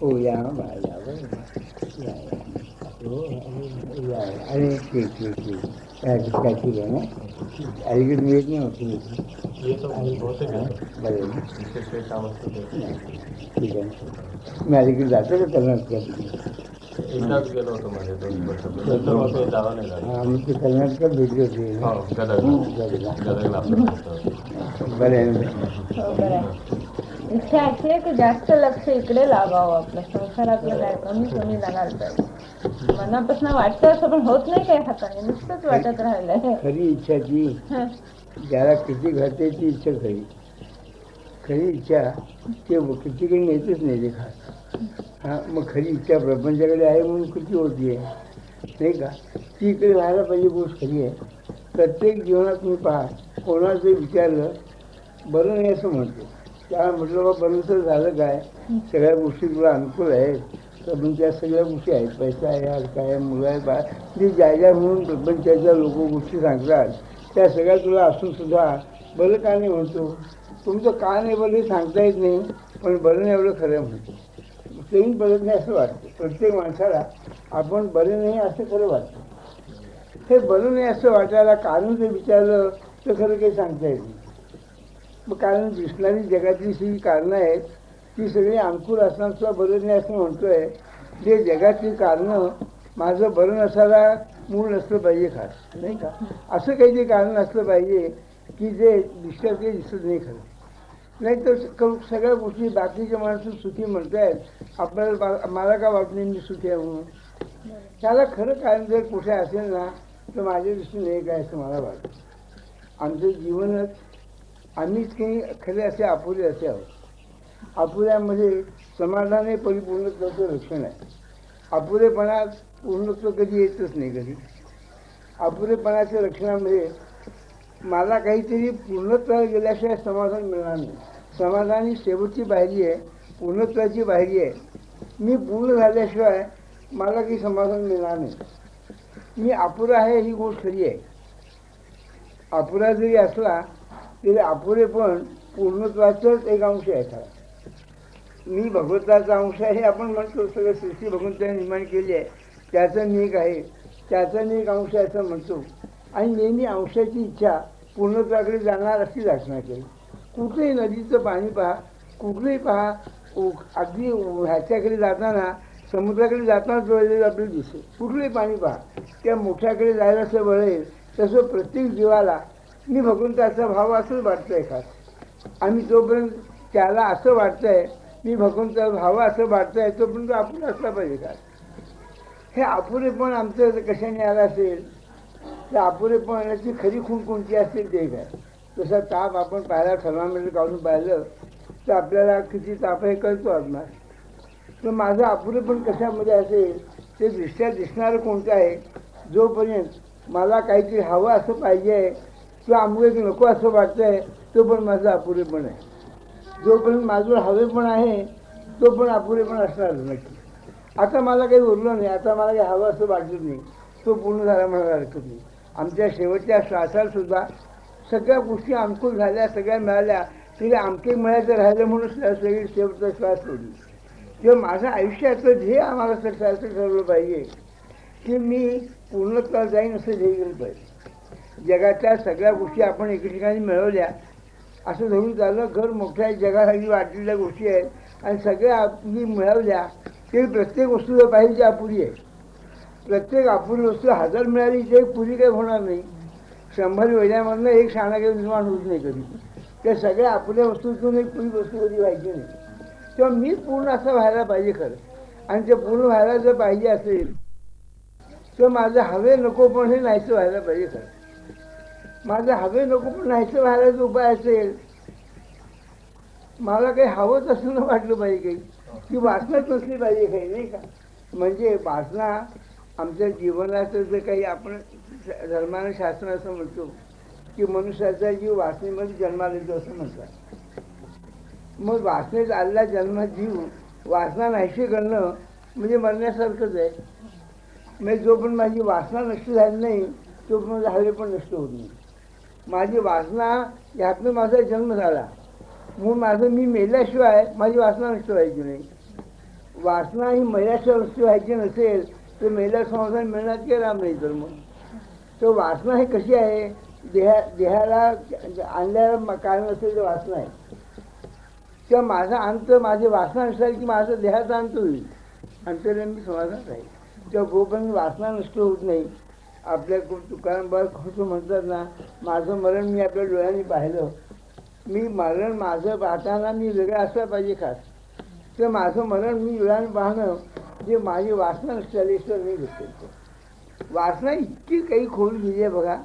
हो या बाळा या बरं या या हो या अरे ठीक ठीक ठीक काय काय ठीक आहे ना अलीकडे मी येत नाही होती येतो बहुतेक येतो. बरं ना विशेष काही काम असतं ते. नाही ठीक आहे मी अलीकडे जातो का कर्नाटकात एकदाच गेलो होतो मध्ये 2 वर्षापूर्वी. नंतर हो मग काही जावं नाही हां झालं. मग ते कर्नाटकात भेटली होती ना हो, गदगला. गदला गदगला आपलं होतं. बरं आहे ना हो बरं आहे. इच्छा अशी आहे की जास्त लक्ष इकडे लावावं, आपलं संसारातलं काय कमी कमी लागायला पाहिजे. मनापासून वाटतं असं, पण होत नाही काही हाताने, नुसतंच वाटत राहिलंय. खरी इच्छा ती ज्याला किती घडते ती इच्छा खरी खरी इच्छा ते कितीकडे नेतच नाही ते खास हां मग खरी इच्छा प्रपंचाकडे आहे म्हणून किती होती आहे नाही का ती इकडे राहायला पाहिजे गोष्ट खरी आहे. प्रत्येक जीवनात तुम्ही पहा कोणाला जरी विचारलं बरं नाही असं म्हणतो त्याला म्हटलं बाबा बरं तर झालं काय सगळ्या गोष्टी तुला अनुकूल आहेत तर मग त्या सगळ्या गोष्टी आहेत पैसा आहे आज काय मुलं आहे बा जी ज्या ज्या म्हणून प्रपंचाच्या लोक गोष्टी सांगतात त्या सगळ्या तुला असून सुद्धा बरं का नाही म्हणतो तुमचं का नाही बरं हे सांगता येत नाही पण बरं नाही एवढं खरं म्हणतो तेही बरं नाही असं वाटतं प्रत्येक माणसाला आपण बरं नाही असं खरं वाटतं हे बरं नाही असं वाटायला कारण जर विचारलं तर खरं काही सांगता येत नाही मग कारण दिसणारी जगातली जी कारणं आहेत ती सगळी अंकुर असताना सुद्धा बरं नाही असं म्हणतोय जे जगातली कारणं माझं बरं नसायला मूळ नसलं पाहिजे खास नाही का असं काही जे कारण असलं पाहिजे की जे दिसतं ते दिसत नाही खरं नाही तर सगळ्या गोष्टी बाकीचे माणसं सुखी म्हणत आहेत आपल्याला मला का वाटत नाही मी सुखी आहे म्हणून त्याला खरं कारण जर कुठे असेल ना तर माझ्या दृष्टीने एक आहे असं मला वाटतं आमचं जीवनच आम्हीच काही खरे असे अपुरे असे आहोत अपुऱ्यामध्ये समाधान हे परिपूर्णत्वाचं लक्षण आहे अपुरेपणात पूर्णत्व कधी येतच नाही कधी अपुरेपणाच्या लक्षणामध्ये मला काहीतरी पूर्णत्वाला गेल्याशिवाय समाधान मिळणार नाही समाधान ही शेवटची पायरी आहे पूर्णत्वाची पायरी आहे मी पूर्ण झाल्याशिवाय मला काही समाधान मिळणार नाही मी अपुरा आहे ही गोष्ट खरी आहे अपुरा जरी असला तरी अपुरेपण पूर्णत्वाचंच एक अंश आहे खरा मी भगवंताचा अंश आहे हे आपण म्हणतो सगळं सृष्टी भगवंताने निर्माण केली आहे त्याचं मी एक आहे त्याचा मी एक अंश आहे असं म्हणतो आणि नेहमी अंशाची इच्छा पूर्णत्वाकडे जाणार अशी रचना केली कुठेही नदीचं पाणी पहा कुठलंही पहा अगदी ह्याच्याकडे जाताना समुद्राकडे जाताना वळलेलं आपल्याला दिसेल कुठलंही पाणी पहा त्या मोठ्याकडे जायला असं वळेल तसं प्रत्येक जीवाला मी भगवंताचा भाव असंच वाटतं आहे खास आम्ही जोपर्यंत त्याला असं वाटतं आहे मी भगवंताचा भाव असं वाटतं आहे तोपर्यंत आपण असला पाहिजे का हे अपुरेपण आमचं कशाने आलं असेल तर अपुरेपणाची खरी खूण कोणती असेल ते काय जसा ताप आपण पाहायला थर्मामीटर काढून पाहिलं तर आपल्याला किती ताप आहे कळतो असणार तर माझं अपुरेपण कशामध्ये असेल ते दृष्ट्या दिसणारं कोणतं आहे जोपर्यंत मला काहीतरी हवं असं पाहिजे आहे किंवा आम्हाला नको असं वाटतं आहे तो पण माझं अपुरेपण आहे जोपर्यंत माझं हवेपण आहे तो पण अपुरेपण असणार नक्की आता मला काही उरलं नाही आता मला काही हवं असं वाटत नाही तो पूर्ण झाला म्हणायला हरकत नाही आमच्या शेवटच्या श्वासातसुद्धा सगळ्या गोष्टी अनुकूल झाल्या सगळ्या मिळाल्या तरी आमके मिळायचं राहिलं म्हणून सगळी शेवटचा श्वास सोडली किंवा माझं आयुष्याचं ध्येय आम्हाला असं ठरवलं पाहिजे की मी पूर्णत्वाला जाईन असं ध्येय गेलं पाहिजे जगाच्या सगळ्या गोष्टी आपण एके ठिकाणी मिळवल्या असं धरून चाललं घर मोठ्या जगासाठी वाटलेल्या गोष्टी आहेत आणि सगळ्या आपली मिळवल्या तरी प्रत्येक वस्तू जर पाहिजे अपुरी आहे प्रत्येक अपुरी वस्तू 1000 मिळाली ते पुरी काही होणार नाही 100 वेळामधनं एक शाणा काही निर्माण होत नाही कधी त्या सगळ्या अपुऱ्या वस्तूतून एक पुरी वस्तू कधी व्हायची नाही तेव्हा मीच पूर्ण असं व्हायला पाहिजे खरं आणि ते पूर्ण व्हायला जर पाहिजे असेल तर माझं हवे नको पण हे नाहीचं व्हायला पाहिजे खरं माझं हवे नको पण नाहीचं व्हायलाच उपाय असेल मला काही हवंच असं वाटलं पाहिजे काही की वासनाच नसली पाहिजे काही नाही का म्हणजे वासना आमच्या जीवनाचं जे काही आपण धर्मानं शास्त्र असं म्हणतो की मनुष्याचा जीव वासनेमध्ये जन्माला येतो असं म्हणतात मग वासनेत आलेला जन्म जीव वासना नाहीशी करणं म्हणजे मरण्यासारखंच आहे म्हणजे जोपर्यंत माझी वासना नष्ट झाली नाही तोपर्यंत हवे पण नष्ट होत नाही माझी वासना ह्यातनं माझा जन्म झाला म्हणून माझं मी मेल्याशिवाय माझी वासना नष्ट व्हायची नाही वासना ही मैलाच्या वस्तू व्हायची नसेल तर मैला समाधान मिळणार की राम नाही तर मग तो वासना ही कशी आहे देहाला आणल्याला कारण असेल तर वासना आहे किंवा माझा अंत माझी वासना नसेल की माझं देहाचा अंत होईल अंतर्यामी समाधान राहील तेव्हा जोपर्यंत वासना नष्ट होत नाही आपल्या तुकाराम बाबा म्हणतात ना माझं मरण मी आपल्या डोळ्यांनी पाहिलं मी मरण माझं पाहताना मी वेगळं असलं पाहिजे खास तर माझं मरण मी डोळ्याने पाहणं जे माझी वासना नष्ट झाली तर मी घेतो वासना इतकी काही खोल गेली आहे बघा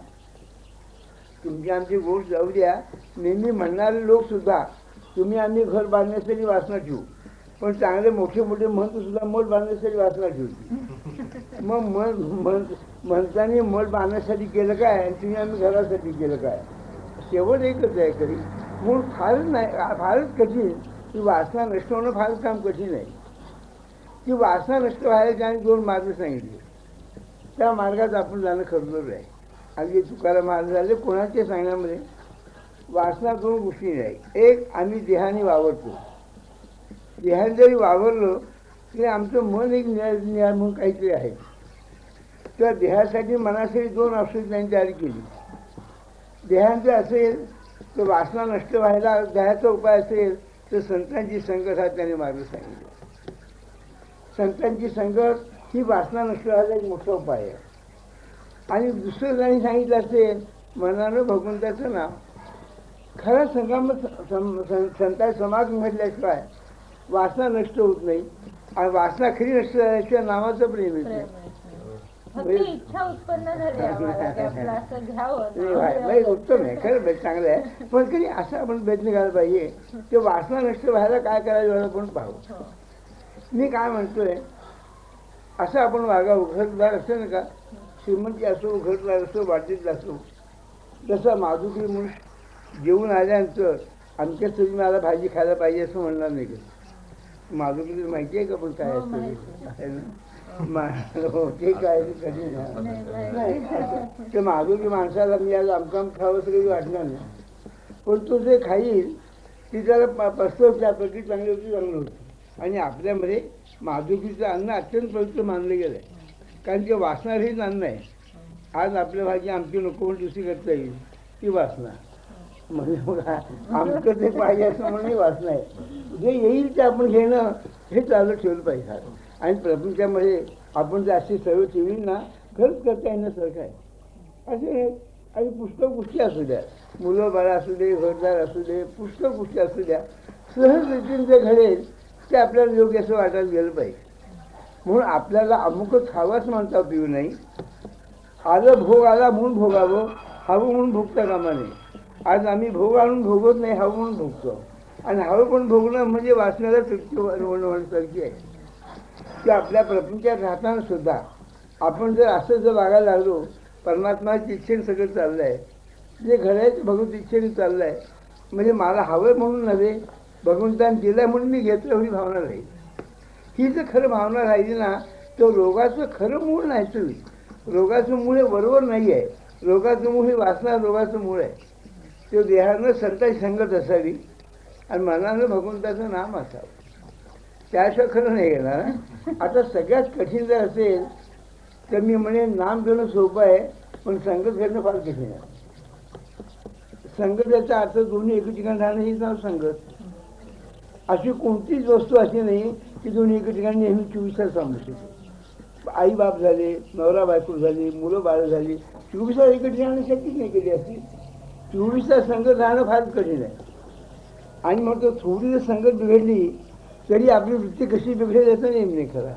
तुमची आमची गोष्ट जाऊ द्या नेहमी म्हणणारे लोकसुद्धा तुम्ही आम्ही घर बांधण्यासाठी वासना ठेवू पण चांगले मोठे मोठे महंत सुद्धा मठ बांधण्यासाठी वासना ठेवली मग म्हणताना मठ बांधण्यासाठी केलं काय आणि तुम्ही आम्ही घरासाठी केलं काय शेवट एकच आहे तरी म्हणून फारच कठीण की वासना नष्ट होणं फारच काम कठीण आहे की वासना नष्ट व्हायला त्याने 2 मार्ग सांगितले त्या मार्गात आपण जाणं खरंच आहे अगदी तुकाराम महाराज झाले कोणाच्या सांगण्यामध्ये वासना 2 गोष्टी नाही एक आम्ही देहाने वावरतो देहाने जरी वावरलो तरी आमचं मन एक निळा म्हणून काहीतरी आहे त्या देहासाठी मनासाठी 2 औषध त्यांनी तयारी केली देहांचं असेल तर वासना नष्ट व्हायला देहाचा उपाय असेल तर संतांची संगत हा त्याने मार्ग सांगितला संतांची संगत ही वासना नष्ट व्हायला एक मोठा उपाय आहे आणि दुसरं त्यांनी सांगितलं असेल मनानं भगवंताचं नाव खरा संगम संता समाज म्हटल्याशिवाय वासना नष्ट होत नाही आणि वासना खरी नष्ट झाल्याशिवाय नावाचं प्रेम येते इच्छा उत्पन्न झाली आम्हाला की आपलं असं घ्यावं उत्तम आहे खरं चांगलं आहे पण कधी असं आपण प्रयत्न करायला पाहिजे ते वासना नष्ट व्हायला काय करायला आपण पाहू मी काय म्हणतोय असं आपण वागावं घरदार असं ना का श्रीमंती असो घरदार असो वाटेत असो जसं माधुरी म्हणून जेवून आल्यानंतर आमच्या तुम्ही मला भाजी खायला पाहिजे असं म्हणणार नाही का माधुरी माहिती आहे का पण काय असतं ते काय कधी नाही ते माधुरी माणसाला मी आज आमकाम खावं असं काही वाटणार नाही पण तो जे खाईल ती त्याला पस्तव त्यापैकी चांगली होती चांगली होती आणि आपल्यामध्ये माधुरीचं अन्न अत्यंत पवित्र मानलं गेलं आहे कारण ते वासणारहीच अन्न आहे आज आपल्या भाजी आमची नको म्हणून दुसरी करता येईल ती वासना म्हणजे आमचं ते पाहिजे असं म्हणून वासना आहे जे येईल ते आपण घेणं हे चालू ठेवलं पाहिजे आणि प्रपंचामध्ये आपण जर अशी सवय ठेवली ना खरंच करता येण्यासारखं आहे असे आणि पुस्तक गोष्टी असू द्या मुलं बाळा असू दे घरदार असू दे पुस्तक गोष्टी असू द्या सहज रीतीने जे घडेल ते आपल्याला योग्य असं वाटायला गेलं पाहिजे म्हणून आपल्याला अमुकच खावाच म्हणता पिऊ नाही आलं भोग आला म्हणून भोगावं हवं म्हणून भोगता कामा नये आज आम्ही भोग आणून भोगत नाही हवं म्हणून भोगतो आणि हवं पण भोगणं म्हणजे वाचण्याला तृप्ती होण्यासारखी आहे की आपल्या प्रपंचात राहताना सुद्धा आपण जर असं जर वागायला लागलो परमात्माची इच्छेने सगळं चाललं आहे जे घडायचं भगवत इच्छेने चाललं आहे म्हणजे मला हवं म्हणून नव्हे भगवंताने दिलं म्हणून मी घेतलं एवढी भावना राहील ही जर खरं भावना राहिली ना तर रोगाचं खरं मूळ नाही तुम्ही रोगाचं मूळ हे बरोबर नाही आहे रोगाचं मूळ हे वासना रोगाचं मूळ आहे ते देहानं संताची संगत असावी आणि मनानं भगवंताचं नाम असावं त्याशिवाय खरं नाही येणार आता सगळ्यात कठीण जर असेल तर मी म्हणे नाम घेणं सोपं आहे पण संगत घेणं फार कठीण आहे संगत अर्थ दोन्ही एका ठिकाणी राहणं हेच नाव संगत अशी कोणतीच वस्तू अशी नाही की दोन्ही एका ठिकाणी नेहमी 24 तास थांबू शकते आई बाप झाले नवरा बायको झाली मुलं बाळ झाली 24 तास एका ठिकाणी शक्यच नाही केली असती 24 तास संगत राहणं फार कठीण आहे आणि मग तो थोडी जर संगत बिघडली तरी आपली वृत्ती कशी बिघडेल याचा नेम नाही खरा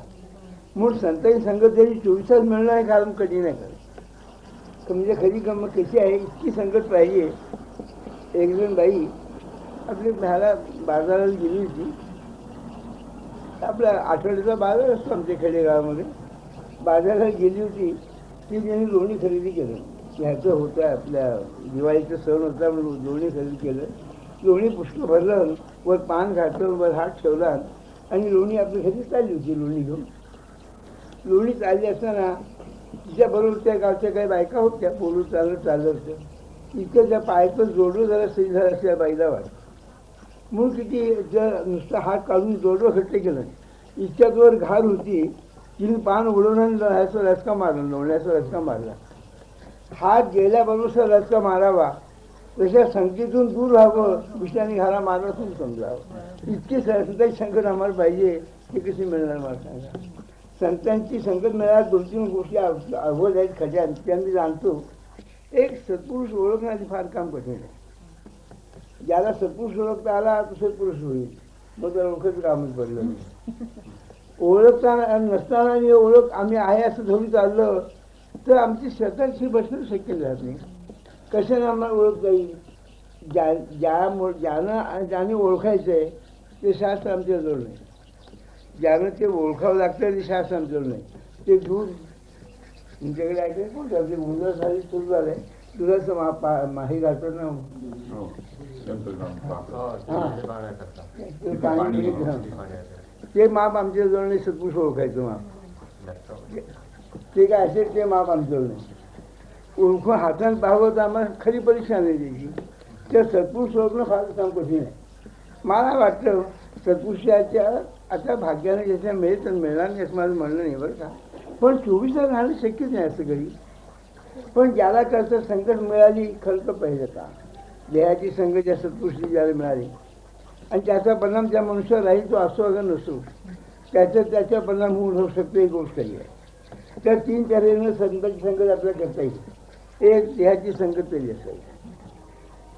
म्हणून संतांची संगत जरी 24 तास मिळणं आहे कारण कठीण आहे खरं म्हणजे खरी गंमत कशी आहे इतकी संगत पाहिजे एक जण बाई आपली ह्याला बाजाराला गेली होती आपल्या आठवड्याचा बाजार असतो आमच्या खेडेगावामध्ये बाजाराला गेली होती ती त्यांनी लोणी खरेदी केलं ह्याचं होतं आपल्या दिवाळीचं सण होता म्हणून लोणी खरेदी केलं लोणी पुष्कळ भरलं वर पान घातलं वर हात ठेवला आणि लोणी आपल्या घरी चालली होती लोणी घेऊन लोणी चालली असताना तिच्याबरोबर त्या गावच्या काही बायका होत्या बोलून चाललं होतं इतकं त्या पायाचं जोडलं जरा सही झालं असं त्या बाईला वाटतं म्हणून किती जर नुसतं हात काढून जोडलं घट्ट केलं इतक्यात वर घाल होती, तिने पान उडवून रचका मारला, लोण्याचा रचका मारला. हात गेल्याबरोबर रचका मारावा, तशा संख्येतून दूर राहावं, विषयाने घाला मारला असून समजावं. इतकी संतांची संगत आम्हाला पाहिजे, हे कशी मिळणार मला सांगा. संतांची संगत मिळाल्या 2-3 गोष्टी अवघड आहेत खऱ्या, त्या मी जाणतो. एक सत्पुरुष ओळखण्याची फार काम कठीण आहे. ज्याला सत्पुरुष ओळखता आला तो सत्पुरुष होईल, मग त्याला ओळखायचं कामच पडलं नाही. ओळखताना नसताना मी ओळख आम्ही आहे असं धरून चाललं तर आमची स्वतःची बसणं शक्य राहत नाही. कशाने आम्हाला ओळखता येईल? ज्याने ओळखायचं आहे ते शास्त्र आमच्याजवळ नाही. ज्यानं ते ओळखावं लागतं ते शास्त्र आमच्याजवळ नाही. ते दूध तुमच्याकडे ऐकलं कोण आपली मुलासाठी सुरू झालं आहे, दुधाचं माही घालतो ना, ते माप आमच्याजवळ नाही. सत्पुरुष ओळखायचं माप ते काय असेल ते माप आमच्याजवळ नाही. ओळखून हाताने पाहावं तर आम्हाला खरी परीक्षा नाही त्याची. त्या सत्पुरुष ओळखणं फार काम कठीण आहे. मला वाटतं सत्पुरुषाच्या आता भाग्याने ज्याच्या मिळेल मिळणार नाही असं माझं म्हणणं नाही बरं का, पण 24 तास राहणं शक्यच नाही असं कधी. पण ज्याला करता संकट मिळाली खरं तर पाहिजे का, देहाची संगत ज्या सत्पुरुषी ज्याला मिळाली आणि त्याचा परिणाम त्या मनुष्यावर राहील, तो असो अगर नसो, त्याचा परिणाम होऊ शकतो, एक गोष्ट आहे. त्या 3 तऱ्हेनं संतांची संगत आपल्याला करता येईल. एक देहाची संगत तरी असेल,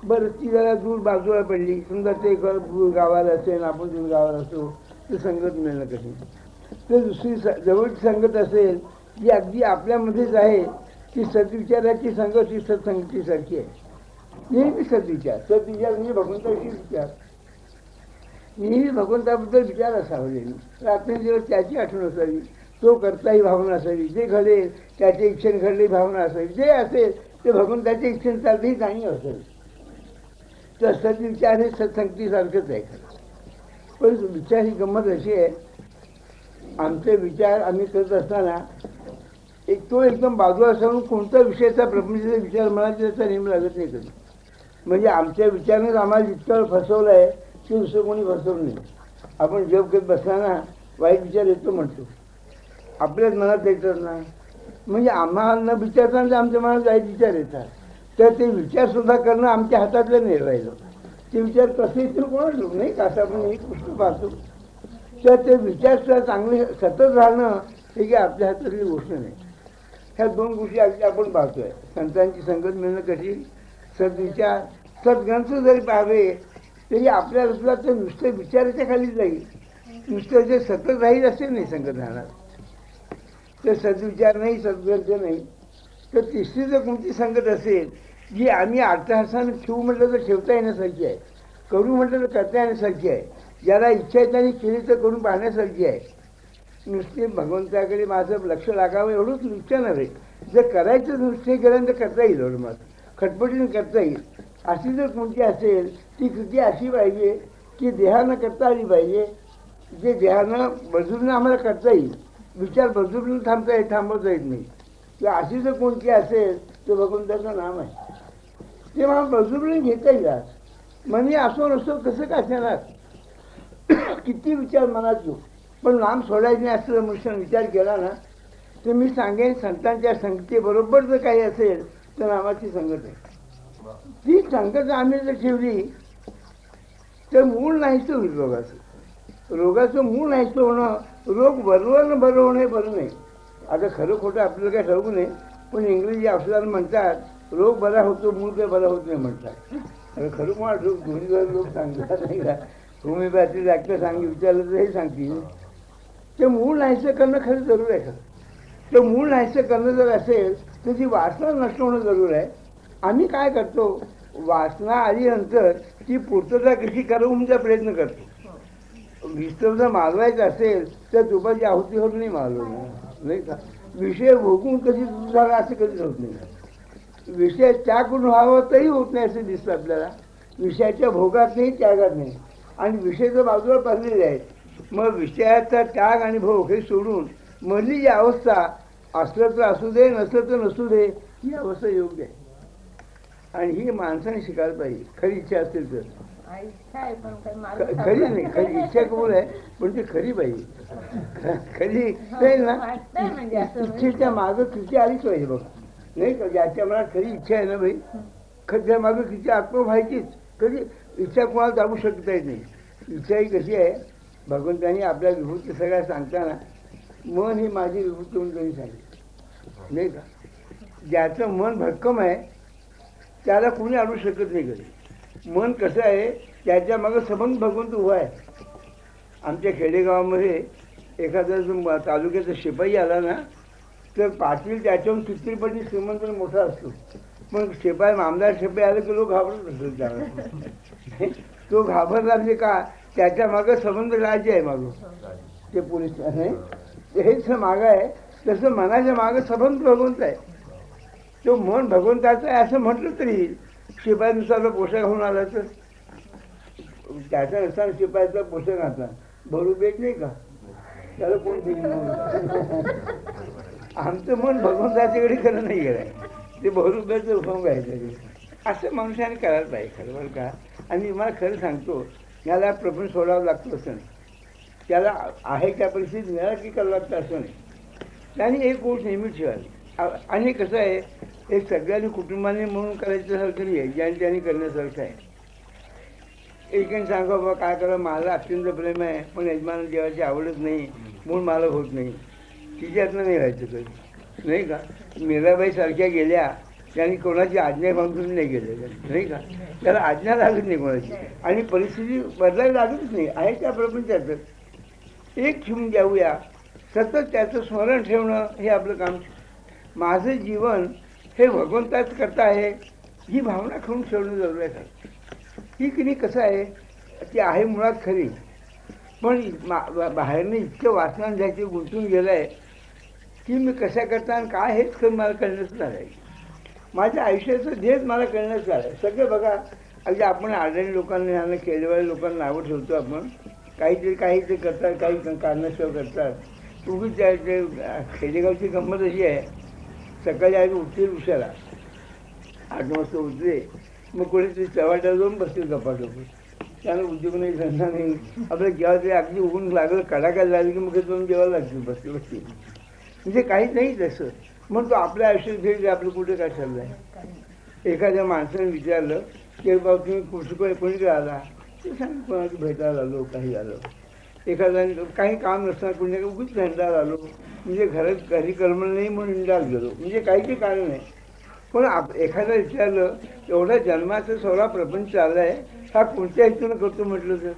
बरं ती जरा दूर बाजूला पडली, समजा ते गावाला असेल, आपण दूर गावाला असो, तर संगत मिळणं कठीण. तर दुसरी जवळची संगत असेल जी अगदी आपल्यामध्येच आहे, ती सद्विचाराची संगत ही सत्संगतीसारखी आहे. नेहमी सद्विचार म्हणजे भगवंताविषयी विचार, नेहमी भगवंताबद्दल विचार असावा. रात्रीदिवस त्याची आठवण असावी, तो करताही भावना असावी, जे घडेल त्याच्या इच्छेने घडली भावना असावी, जे असेल ते भगवंताच्या इच्छेने चालतेही जाणीव असावी. तर सद्विचार हे सत्संगतीसारखंच आहे. पण विचार ही गंमत अशी आहे, आमचे विचार आम्ही करत असताना तो एकदम बाजूला असावून कोणत्या विषयाचा प्रपंचाचा विचार मला त्याचा नेहमी लागत नाही कधी. म्हणजे आमच्या विचारानेच आम्हाला जितकं फसवलं आहे ते दुसरं कोणी फसवलं नाही. आपण जप करत बसताना वाईट विचार येतो म्हणतो, आपल्याच मनात येतात ना, म्हणजे आम्हाला न विचारताना आमच्या मनात वाईट विचार येतात. तर ते विचारसुद्धा करणं आमच्या हातातलं नाही राहिलं. ते विचार कसे येतील कोणाला नाही का, असं आपण एक गोष्ट पाहतो. तर ते विचारसुद्धा चांगले सतत राहणं हे काही आपल्या हातातली गोष्ट नाही. ह्या 2 गोष्टी अगदी आपण पाहतोय. संतांची संगत मिळणं कठीण, सद्विचार, सद्ग्रंथ जरी पाहावे तरी आपल्याला सुद्धा ते नुसतं विचाराच्या खाली जाईल, नुसतं जे सतत राहील असेल नाही संगत राहणार. तर सद्विचार नाही, सद्ग्रंथ नाही. तर तिसरी जर कोणती संगत असेल जी आम्ही अर्थासाने ठेवू म्हटलं तर ठेवता येण्यासारखी आहे, करू म्हटलं तर करता येण्यासारखी आहे, ज्याला इच्छा आहे त्याने केली तर करून पाहण्यासारखी आहे. नुसते भगवंताकडे माझं लक्ष लागावं एवढंच इच्छा नव्हे, जर करायचं नुसते केल्यानंतर करता येईल, एवढं मग खटपटीने करता येईल. अशी जर कोणती असेल ती कृती अशी पाहिजे की देहानं करता आली पाहिजे, जे देहानं बजून आम्हाला करता येईल, विचार बजून थांबवता येत नाही. किंवा अशी जर कोणती असेल तर भगवंताचं नाम आहे, ते मला बजून घेता येईल. म्हणजे असो नसो कसं काय असणार, किती विचार मनात येऊ, पण नाम सोडायचे नाही असं मनुष्याने विचार केला ना, तर मी सांगेन संतांच्या संगतीबरोबर जर काही असेल तर नामाची संगत आहे. ती संगत आम्ही जर ठेवली तर मूळ नाहीचं होईल रोगाचं. रोगाचं मूळ नाहीचं होणं, रोग बरोबर बरं होणं हे बरं नाही. आता खरं खोटं आपल्याला काय ठरवू नये, पण इंग्रजी औषधाला म्हणतात रोग बरा होतो मूळ काही बरा होत नाही म्हणतात. अरे खरं कोण दोन्ही लोक सांगतात नाही का, होमिओपॅथी डॉक्टर विचारलं तर हे सांगतील. ते मूळ नाहीचं करणं खरं जरूर आहे. खरं ते मूळ नाहीचं करणं जर असेल तर ती वासना नष्ट होणं जरूर आहे. आम्ही काय करतो, वासना आल्यानंतर ती पूर्तता कशी करवण्याचा प्रयत्न करतो. विस्तव जर मालवायचं असेल तर तुपाची आहुती होत नाही मालवणं, नाही का. विषय भोगून कधी झाला असं कधीच होत नाही. विषय त्याग करून व्हावं तरी होत नाही असं दिसतं आपल्याला. विषयाच्या भोगात नाही, त्यागात नाही, आणि विषय तर बाजूला पडलेले आहेत. मग विषयाचा त्याग आणि भोग हे सोडून मधली जी अवस्था, असलं तर असू दे, नसलं तर नसू दे, ही अवस्था योग्य आहे. आणि ही माणसाने शिकायला पाहिजे खरी इच्छा असेल तर. इच्छा आहे पण काही माणूस खरी नाही, खरी इच्छा कबूल आहे पण ती खरी पाहिजे. खरी नाही ना, वाटतंय म्हणजे असं इच्छेच्या मागं कृती आलीच पाहिजे बघ, नाही का? ज्याच्या मनात खरी इच्छा आहे ना भाई, खऱ्या मागं कृती आत्म व्हायचीच. कधी इच्छा कोणाला दाबू शकता येत नाही. इच्छा ही कशी आहे, भगवंतांनी आपल्या विभूती सगळ्या सांगताना मन ही माझी विभूती म्हणून त्यांनी सांगितलं, नाही का? ज्याचं मन भक्कम आहे त्याला कोणी आणू शकत नाही. कधी मन कसं आहे, त्याच्या मागं संबंध भगवंत उभा आहे. आमच्या खेडेगावामध्ये एखादा जो तालुक्याचा शिपाई आला ना, तर पाटील त्याच्याहून कितीपटी श्रीमंत मोठा असतो, मग शिपाई आमदार शिपाई आले की लोक घाबरत असतो त्याला. तो घाबरला म्हणजे का, त्याच्या मागं संबंध राज्य आहे. मागं ते पोलीस नाही, हेच मागं आहे. तसं मनाच्या मागं संबंध भगवंत आहे. तो मन भगवंताचं आहे असं म्हटलं तरी शिपाईनुसार पोशाख होऊन आला तर त्याच्यानुसार शिपाईचा पोशाख घातला बरोबर नाही का, त्याला कोण देईल? आमचं मन भगवंताच्याकडे खरं नाही गेलं, ते बरोबरचं उभं घ्यायचं असं मनुष्याने करायला पाहिजे खरं बरं का. आणि मला खरं सांगतो, याला प्रपंच सोडावं लागतो असं नाही, त्याला आहे त्या परिस्थितीत मिळाला की करावं लागतं असं नाही. त्याने एक गोष्ट नेहमी ठेवावी. आणि कसं आहे, एक सगळ्यांनी कुटुंबाने म्हणून करायच्यासारखं नाही आहे, ज्याने त्याने करण्यासारखं आहे. एकाने सांगा बाबा काय करा, मला अत्यंत प्रेम आहे पण यजमान देवाची आवडत नाही म्हणून मला होत नाही, तिच्यातनं नाही व्हायचं कधी, नाही का? मीराबाई सारख्या गेल्या, त्यांनी कोणाची आज्ञा बांधून नाही गेल्या, नाही का? त्याला आज्ञा लागत नाही कोणाची, आणि परिस्थिती बदलायला लागतच नाही. आहे त्या प्रपंचातच एक ठेवून जाऊया, सतत त्याचं स्मरण ठेवणं हे आपलं काम. माझं जीवन हे भगवंताच करता आहे ही भावना करून ठेवणं जरूर आहे. ही की नाही कसं आहे, ती आहे मुळात खरी, पण बाहेरनं इतकं वाचनात जायचे गुंतून गेलं आहे की मी कशा करता आणि काय हेच खरं मला कळणंच नाही. माझ्या आयुष्याचं ध्येयच मला कळणंच झालं. सगळं बघा, अगदी आपण आढळणी लोकांना केलेल्या लोकांना नावं ठेवतो आपण, काही ते करतात, काही कारणाशिवाय करतात. उगीच ते खेडेगावची गंमत अशी आहे, सकाळी आई उठतील उशाला 8 वाजता उठले, मग कोणीतरी चव्हाट्याला जाऊन बसतील गप्पाटोपी, त्याला उद्योग नाही धंदा नाही. आपलं जेव्हा ते अगदी उगून लागलं, कडाकायला लागलं की मग जाऊन जेवायला लागतील बसते बसतील, म्हणजे काहीच नाही तसं. मग तो आपल्या आयुष्यात भेट आपलं कुठे काय चाललं आहे. एखाद्या माणसाने विचारलं की बाबा तुम्ही कोणीकडे आला, ते सांग कोणाला भेटायला आलो, काही आलो. एखाद्याने काही काम नसताना कुणी उगीच धंदा आलो, म्हणजे घरी करमलं नाही म्हणून इंडाल गेलो, म्हणजे काही कारण आहे. पण एखादा विचारलं एवढा जन्माचा 16 प्रपंच चालला आहे, हा कोणत्या हेतूनं करतो म्हटलं तर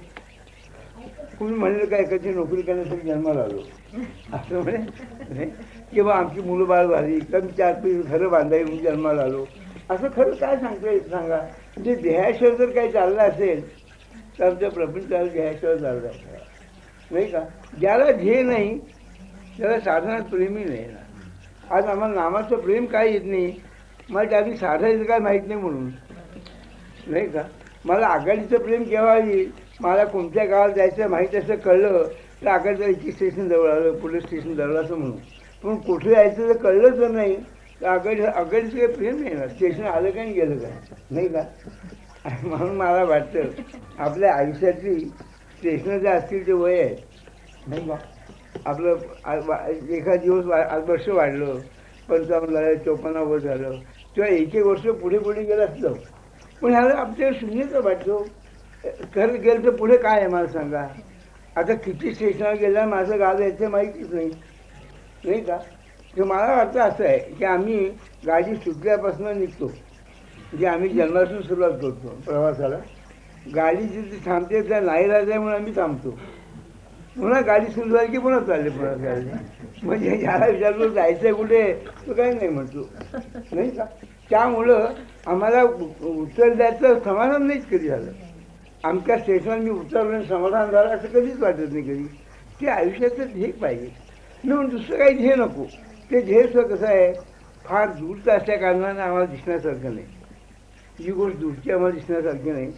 कुणी म्हणलं का एखादी नोकरी करण्यासाठी जन्माला आलो असं म्हणे, किंवा आमची मुलं बाळ झाली तर मी 4 पिढी घरं बांधावी म्हणून जन्माला आलो, असं खरं काय सांगता येत सांगा. म्हणजे ध्येयाशिवाय जर काही चाललं असेल तर आमच्या प्रपंचाला ध्येयाशिवाय चाललं आहे, नाही का? ज्याला ध्येय नाही त्याला साधनात प्रेमही नाही ना. आज आम्हाला नामाचं प्रेम काय येत नाही, मला त्याआधी साधायचं काय माहीत नाही म्हणून, नाही का? मला आघाडीचं प्रेम केव्हा येईल, मला कोणत्या गावात जायचं माहीत असं कळलं तर आघाडीचं इथे स्टेशन जवळ आलं, पोलीस स्टेशन जवळ असं म्हणून. पण कुठे जायचं जर कळलं तर नाही तर आघाडीचं काही प्रेम नाही ना, स्टेशन आलं काय आणि गेलं काय, नाही का? म्हणून मला वाटतं आपल्या आयुष्यातली स्टेशनं जे असतील ते वय आहे, नाही का? आपलं एखाद दिवस वर्ष वाढलं, 55 झालं, 54 वर्ष झालं किंवा 1 वर्ष पुढे पुढे गेलं असलं, पण ह्याला आपल्याला शून्यच वाटतो. खरं गेलं तर पुढे काय आहे मला सांगा. आता किती स्टेशनला गेला माझं गाव यायचं माहितीच नाही, नाही का? तर मला वाटतं असं आहे की आम्ही गाडी सुटल्यापासून निघतो, म्हणजे आम्ही जन्मापासून सुरुवात करतो प्रवासाला. गाडी जिथे थांबते त्या नाही राहिल्या म्हणून आम्ही थांबतो, पुन्हा गाडी सुरू झाली की पुन्हा चालले पुन्हा चालले. म्हणजे ज्याला विचारतो जायचं आहे कुठे तो काही नाही म्हणतो, नाही का? त्यामुळं आम्हाला उत्तर द्यायचं समाधान नाहीच कधी झालं. आमच्या स्टेशनवर मी उतरलं समाधान झालं असं कधीच वाटत नाही कधी. ते आयुष्याचं ध्येय पाहिजे म्हणून दुसरं काही ध्येय नको. ते ध्येयचं कसं आहे, फार दूरचं असल्या कारणाने आम्हाला दिसण्यासारखं नाही. जी गोष्ट दूरची आम्हाला दिसण्यासारखी नाही.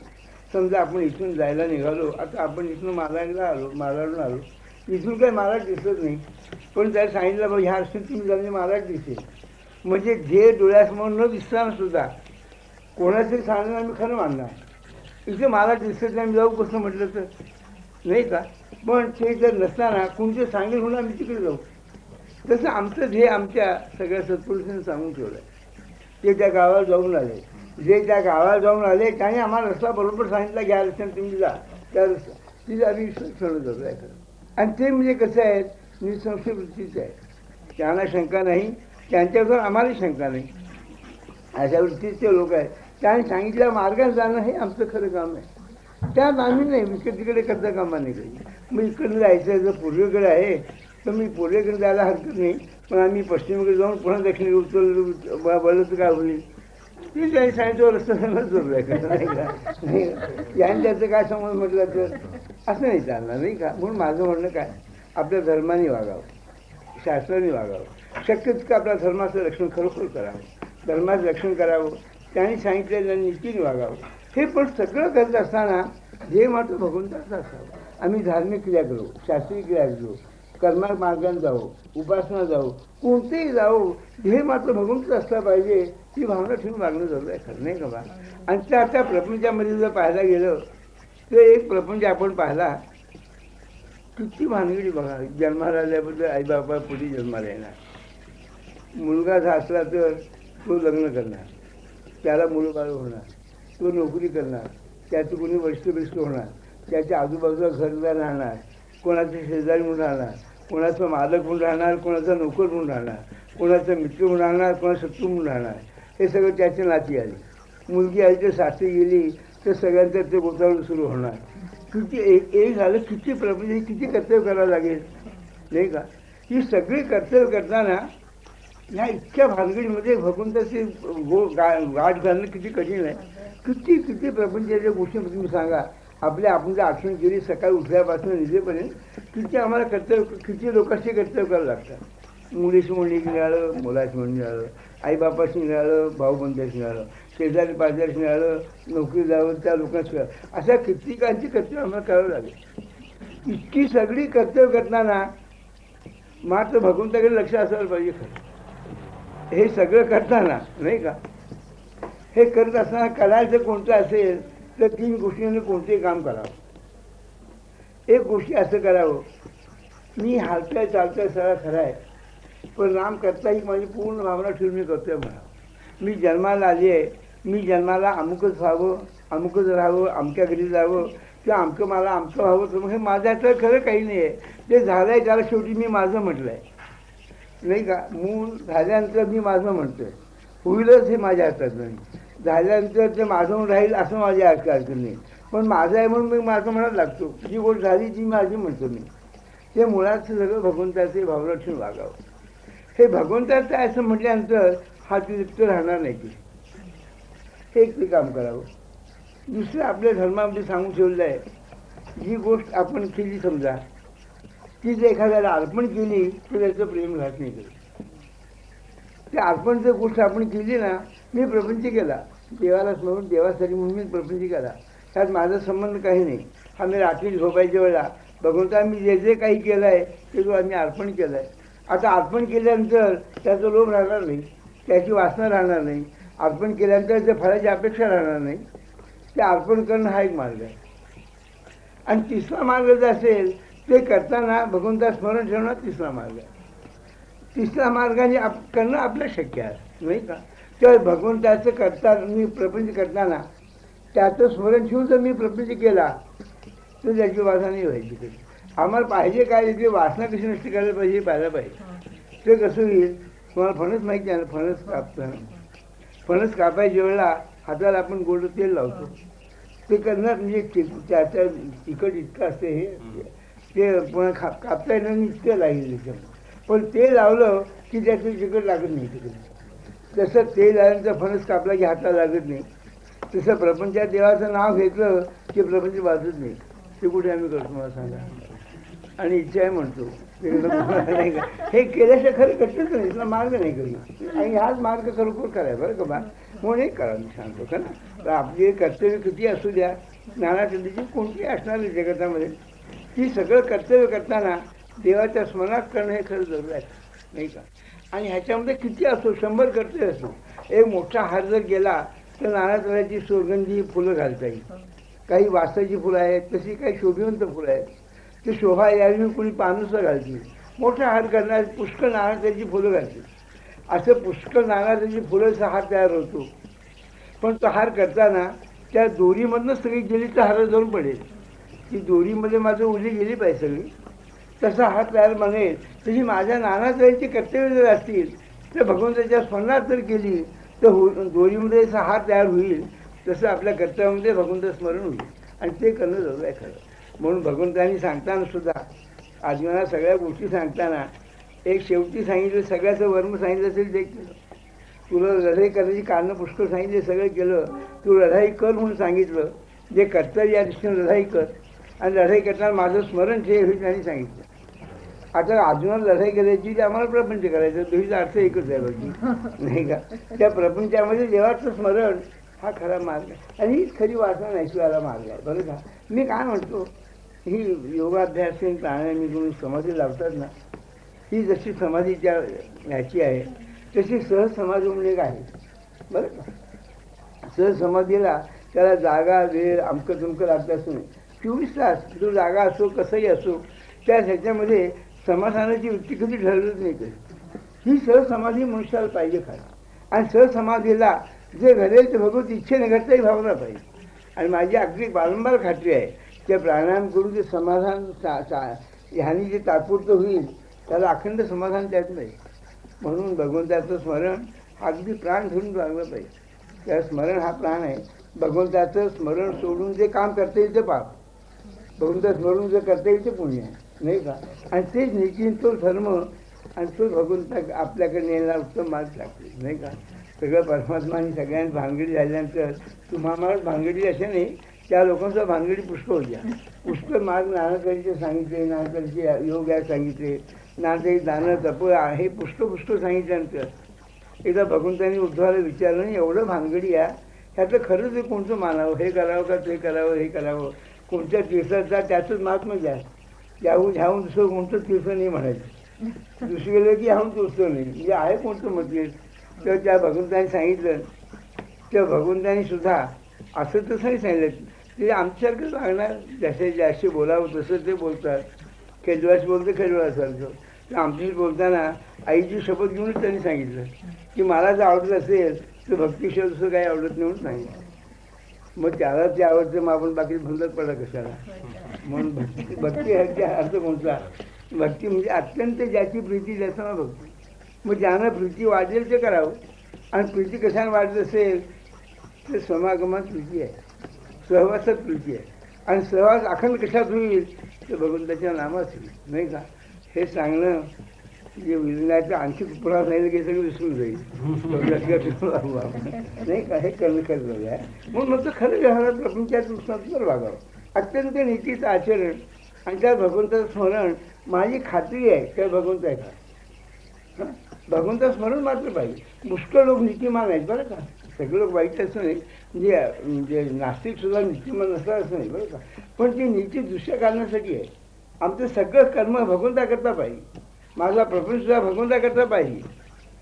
समजा आपण इथून जायला निघालो, आता आपण इथून मालाडून आलो, इथून काही मालाड दिसत नाही, पण त्याला सांगितलं बघ ह्या रस्त्यात तुम्ही जाणे मालाड दिसेल. म्हणजे ध्येय डोळ्यासमोर न दिसताना सुद्धा कोणाचं सांगणं आम्ही खरं मानणार, इथे मला दिसत नाही, मी जाऊ कसं म्हटलं तर नाही का. पण ते जर नसताना कोणते सांगेल म्हणून आम्ही तिकडे जाऊ. तसं आमचं ध्येय आमच्या सगळ्या सत्पुरुषांनी सांगून ठेवलं आहे. ते त्या गावाला जाऊन आले, जे त्या गावाला जाऊन आले त्याने आम्हाला रस्ता बरोबर सांगितला, घ्या रस्त्याने तुम्ही जा, त्या रस्ता तिथे आम्ही ठरवत जातो आहे खरं. आणि ते म्हणजे कसं आहे, निसंशय वृत्तीचं आहे. त्यांना शंका नाही, त्यांच्याबरोबर आम्हाला शंका नाही, अशा वृत्तीचे लोक आहेत. त्याने सांगितल्या मार्गाने जाणं हे आमचं खरं काम आहे. त्यात आम्ही नाही इकडे तिकडे करता कामा नाही काही. मग इकडे जायचं जर पूर्वेकडे आहे तर मी पूर्वेकडे जायला हरकत नाही, पण आम्ही पश्चिमेकडे जाऊन पुन्हा दक्षिणेकडे उचललं बोललं तर काय होईल. ते काही सांगितलं रस्ता सगळं जोडलं आहे नाही का. याने त्याचं काय समज म्हटलं तर असं नाही चालणार नाही का. म्हणून माझं म्हणणं काय, आपल्या धर्माने वागावं, शास्त्राने वागावं, शक्य तितकं आपल्या धर्माचं रक्षण खरोखर करावं, धर्माचं रक्षण करावं, त्यांनी सांगितलेल्या नीतीने वागावं. हे पण सगळं करत असताना ध्येय मात्र भगवंताचं असावं. आम्ही धार्मिक क्रिया करू, शास्त्रीय क्रिया करू, कर्मार्ग मार्गाने जाऊ, उपासना जाऊ, कोणतेही जाऊ, ध्येय मात्र भगवंतच असला पाहिजे, ही भावना ठेवून वागणं जरूर आहे खरं नाही का बा. आणि त्या प्रपंचामध्ये जर पाहायला गेलं तर एक प्रपंच आपण पाहिला, किती भानगडी बघा. जन्माला आल्याबद्दल आईबापा पुढे जन्माला येणार, मुलगा जर असला तर तो लग्न करणार, त्याला मुलंबाळ होणार, तो नोकरी करणार, त्याचं कोणी वरिष्ठ होणार, त्याच्या आजूबाजूला घरदार राहणार, कोणाचं शेजारी म्हणून राहणार, कोणाचं मालक म्हणून राहणार, कोणाचा नोकर म्हणून राहणार, कोणाचा मित्र म्हणून राहणार, कोणाचा शत्रू म्हणून राहणार. हे सगळं त्याच्या नाती आली. मुलगी आली तर सासरी गेली तर सगळ्यांचं ते गोतावळून सुरू होणार. किती एक झालं, किती प्रपंच, किती कर्तव्य करावं लागेल नाही का. ही सगळी कर्तव्य करताना ह्या इतक्या भानगडीमध्ये भगवंताची गाठ घालणं किती कठीण आहे. किती किती प्रपंचाच्या गोष्टी तुम्ही सांगा. आपण जर आठवण केली सकाळी उठल्यापासून निजेपर्यंत, किती आम्हाला कर्तव्य, किती लोकांशी कर्तव्य करावं लागतात. मुलीशी म्हणणी मिळालं, मुलाशी म्हणून मिळालं, आईबापाशी मिळालं, भाऊबंधाशी मिळालं, शेजारी पाजारी मिळालं, नोकरी जावं त्या लोकांशी मिळालं, अशा कित्येकांची कर्तव्य आम्हाला करावं लागेल. इतकी सगळी कर्तव्य करताना मात्र भगवंताकडे लक्ष असायला पाहिजे खरं. हे सगळं करताना नाही का, हे करत असताना करायचं कोणतं असेल तर 3 गोष्टींनी कोणतेही काम करावं. एक गोष्टी असं करावं, मी हालतोय चालतोय सगळं खरं आहे, पण राम करता ही माझी पूर्ण भावना ठेवून मी करतोय म्हणा. मी जन्माला आली आहे, मी जन्माला अमुकच व्हावं, अमुकच राहावं, अमक्या घरी जावं किंवा अमकं मला आमचं व्हावं, तर हे माझ्याचं खरं काही नाही आहे. ते झालं आहे त्याला शेवटी मी माझं म्हटलं आहे नाही का. मूळ झाल्यानंतर मी माझं म्हणतोय, होईलच हे माझ्या हातात नाही. झाल्यानंतर ते माझं राहील असं माझ्या हातात नाही, पण माझं आहे म्हणून मी माझं म्हणायला लागतो. जी गोष्ट झाली ती माझी म्हणतो मी. ते मुळात सगळं भगवंताचे भावना ठेवून वागावं. हे भगवंताचं आहे असं म्हटल्यानंतर हा तृप्त राहणार नाही की हे एक ते काम करावं. दुसरं आपल्या धर्मामध्ये सांगून ठेवलं आहे, जी गोष्ट आपण केली समजा, ती जर एखाद्याला अर्पण केली तर त्याचं प्रेम घात नाही करत. ते अर्पण जर गोष्ट आपण केली ना, मी प्रपंच केला देवाला स्मरून देवासाठी म्हणून मी प्रपंच केला, त्यात माझा संबंध काही नाही. आम्ही रात्री झोपायच्या वेळेला भगवंता मी जे जे काही केलं आहे ते जो आम्ही अर्पण केलं आहे. आता अर्पण केल्यानंतर त्याचं लोभ राहणार नाही, त्याची वासना राहणार नाही. अर्पण केल्यानंतर त्या फळाची अपेक्षा राहणार नाही. ते अर्पण करणं हा एक मार्ग आहे. आणि तिसरा मार्ग जर असेल ते करताना भगवंता स्मरण ठेवणं तिसरा मार्ग आहे. तिसऱ्या मार्गाने करणं आपलं शक्य आहे नाही का. तर भगवंताचं करता मी प्रपंच करताना त्याचं स्मरण ठेवून जर मी प्रपंच केला तर त्याची वासना नाही व्हायची कधी. आम्हाला पाहिजे काय, ते वासना कशी नष्ट करायला पाहिजे पाहायला पाहिजे. ते कसं होईल, तुम्हाला फणस माहिती आहे ना, फणस कापताना फणस कापायच्या वेळेला हाताला आपण गोड तेल लावतो. ते करणार म्हणजे त्याचं तिखट इतकं असते हे ते पुन्हा कापता येणार नाही इतकं लागेल त्याच्यामुळे. पण ते लावलं की त्याचं तिखट लागत नाही तिकडे. तसं ते लावल्यानंतर फणस कापला की हाताला लागत नाही. तसं प्रपंचात देवाचं नाव घेतलं की प्रपंच वाजत नाही. ते कुठे आम्ही करतो मला सांगा. आणि इच्छा आहे म्हणतो नाही का. हे केल्याशिवाय खरं कटतच नाही, इसला मार्ग नाही कधी. आणि हाच मार्ग खरोखर करायचा बरं का बा. म्हणून एक करा मी सांगतो का ना. तर आपली कर्तव्य किती असू द्या, नाना पद्धतीची कोणती असणार जगतामध्ये, ती सगळं कर्तव्य करताना देवाच्या स्मरणात करणं हे खरं जरूर आहे नाही का. आणि ह्याच्यामध्ये किती असो, 100 कर्तव्य असो. एक मोठा हार जर गेला तर नाना तऱ्हेची सुगंधी फुलं घालता येईल काही वासाची फुलं आहेत, तशी काही शोभिवंत फुलं आहेत. ते शोभा यावी कोणी पानुसं घालतील, मोठा हार करणार, पुष्कळ नारळाची फुलं घालतील. असं पुष्कळ नारळाची फुलांचा हार तयार होतो. पण तो हार करताना त्या दोरीमधनं सगळी गेली तर हार जाऊन पडेल. ती दोरीमध्ये माझं उली गेली पाहिजे सगळी. तसा हार तयार म्हणेल. तशी माझ्या नानाची कर्तव्य जर असतील तर भगवंताच्या स्मरणात जर केली तर दोरीमध्ये असा हार तयार होईल. तसं आपल्या कर्तव्यामध्ये भगवंत स्मरण होईल आणि ते करणं जरूर आहे खरं. म्हणून भगवंतांनी सांगताना सुद्धा अर्जुनाला सगळ्या गोष्टी सांगताना एक शेवटी सांगितलं, सगळ्याचं वर्म सांगितलं असेल ते केलं. तुला लढाई करायची कारणं पुष्कळ सांगितले, सगळं केलं. तू लढाई कर म्हणून सांगितलं. जे कर्तव्य या दृष्टीने लढाई कर आणि लढाई करताना माझं स्मरण ठेव हे त्यांनी सांगितलं. आता अर्जुनाला लढाई करायची ते आम्हाला प्रपंच करायचं, दोन्हीचा अर्थ एकच आहे बाकी नाही का. त्या प्रपंचामध्ये देवाचं स्मरण हा खरा मार्ग आहे आणि हीच खरी वासना नैसवायला मार्ग आहे. बरं का. मी काय म्हणतो, ही योगाभ्यास प्राणायाम करून समाधी लावतात ना, ही जशी समाधीच्या ह्याची आहे तशी सहज समाधी म्हणून एक आहे. बरं का. सहज समाधीला त्याला जागा वेळ अमकं तुमकं लागतं असं नाही. 24 तास जो जागा असो कसंही असो त्या ह्याच्यामध्ये समाधानाची वृत्ती कधी ठरवत नाही कधी. ही सहज समाधी मनुष्याला पाहिजे खरं. आणि सहज समाधीला जे घडेल ते भगवत इच्छेने घडताही भावना पाहिजे. आणि माझी अगदी वारंवार खात्री आहे त्या प्राणायाम करून जे समाधान ह्यानी जे तात्पुरतं होईल त्याला अखंड समाधान त्यात नाही. म्हणून भगवंताचं स्मरण अगदी प्राण ठेवून लागलं पाहिजे. त्या स्मरण हा प्राण आहे. भगवंताचं स्मरण सोडून जे काम करता येईल ते पाप, भगवंता स्मरून जे करता येईल ते पुण्य आहे नाही का. आणि तेच निश्चित तो धर्म आणि तो भगवंता आपल्याकडे नेणारा उत्तम मार्ग लागते नाही का. सगळं परमात्माने सगळ्यांनी भानगडी झाल्यानंतर तुम्हाला भानगडी अशा नाही, त्या लोकांचा भानगडी पुष्कळ होत्या. पुष्कळ मार्ग नानकरीचे सांगितले, नानकरीचे योग आहे सांगितले, नानकरी दानं तप हे पुष्कळ सांगितल्यानंतर एकदा भगवंतांनी उद्धवाला विचारलं, नाही एवढं भानगडी आहे ह्याचं खरंच हे कोणतं मानावं, हे करावं का ते करावं, हे करावं कोणत्या तीर्थाचा त्याचंच महात्म्य द्या. ह्याहून दुसरं कोणतं तीर्थ नाही म्हणायचं. दुसरी गेलं की ह्याहून दुसरं नाही म्हणजे आहे कोणतं म्हटलं. तर त्या भगवंतांनी सांगितलं, त्या भगवंतांनी सुद्धा असं तसं नाही सांगितलं. ते आमच्यासारखंच लागणार, जसे जास्त बोलावं तसं ते बोलतात. खेळवाच बोलतं खेळवासारखं. तर आमच्याशी बोलताना आईची शपथ घेऊनच त्यांनी सांगितलं की मला जर आवडत असेल तर भक्तीशिवाय दुसरं काही आवडत नाही म्हणून सांगितलं. मग त्याला ते आवडतं मग आपण बाकी बंधत पडला कशाला. म्हणून भक्ती ह्याचा अर्थ कोणता. भक्ती म्हणजे अत्यंत ज्याची प्रीती त्याचा भक्ती. मग ज्यानं प्रीती वाढेल ते करावं. आणि प्रीती कशाने वाढत असेल तर समागमात प्रीती आहे, सहवासात प्रीती आहे. आणि सहवास अखंड कशात होईल तर भगवंताच्या नामात होईल नाही का. हे सांगणं जे विलिंगाचं आणखी पुन्हा सांगितलं की सगळं विसरून जाईल नाही का. हे करणं खरं आहे. म्हणून मग खरं व्यवहारात प्रपंचात नुसतं वागावं. अत्यंत नीतीचं आचरण आणि त्या भगवंताचं स्मरण. माझी खात्री आहे त्या भगवंत आहे का. भगवंताचं स्मरण मात्र पाहिजे. पुष्कळ लोक नीतिमान आहेत बरं का. सगळे लोक वाईट असं नाही, म्हणजे नास्तिकसुद्धा नीतिमान नसतात असं नाही बरं का. पण ती नीती दुसऱ्या कारणासाठी आहे. आमचं सगळं कर्म भगवंताकरता पाहिजे. माझा प्रपंचसुद्धा भगवंताकरता पाहिजे.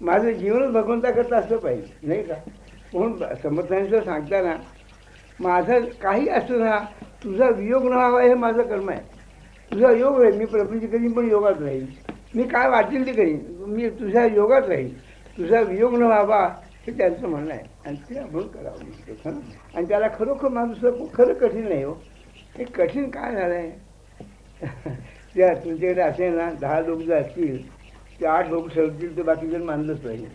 माझं जीवनच भगवंताकरता असलं पाहिजे नाही का. म्हणून समर्थांचं सांगताना माझं काही असं ना तुझा वियोग न व्हावा हे माझं कर्म आहे. तुझा योग आहे, मी प्रपंच करीन पण योगात राहील. मी काय वाटेल ते करीन, मी तुझ्या योगात राहील. तुझा वियोग न व्हावा हे त्यांचं म्हणणं आहे. आणि ते आपण करावं. आणि त्याला खरोखर माझं खरं कठीण नाही हो. हे कठीण काय झालं आहे त्या तुमच्याकडे असे ना 10 लोक जर असतील ते 8 लोक ठरवतील तर बाकी जण मानलंच पाहिजे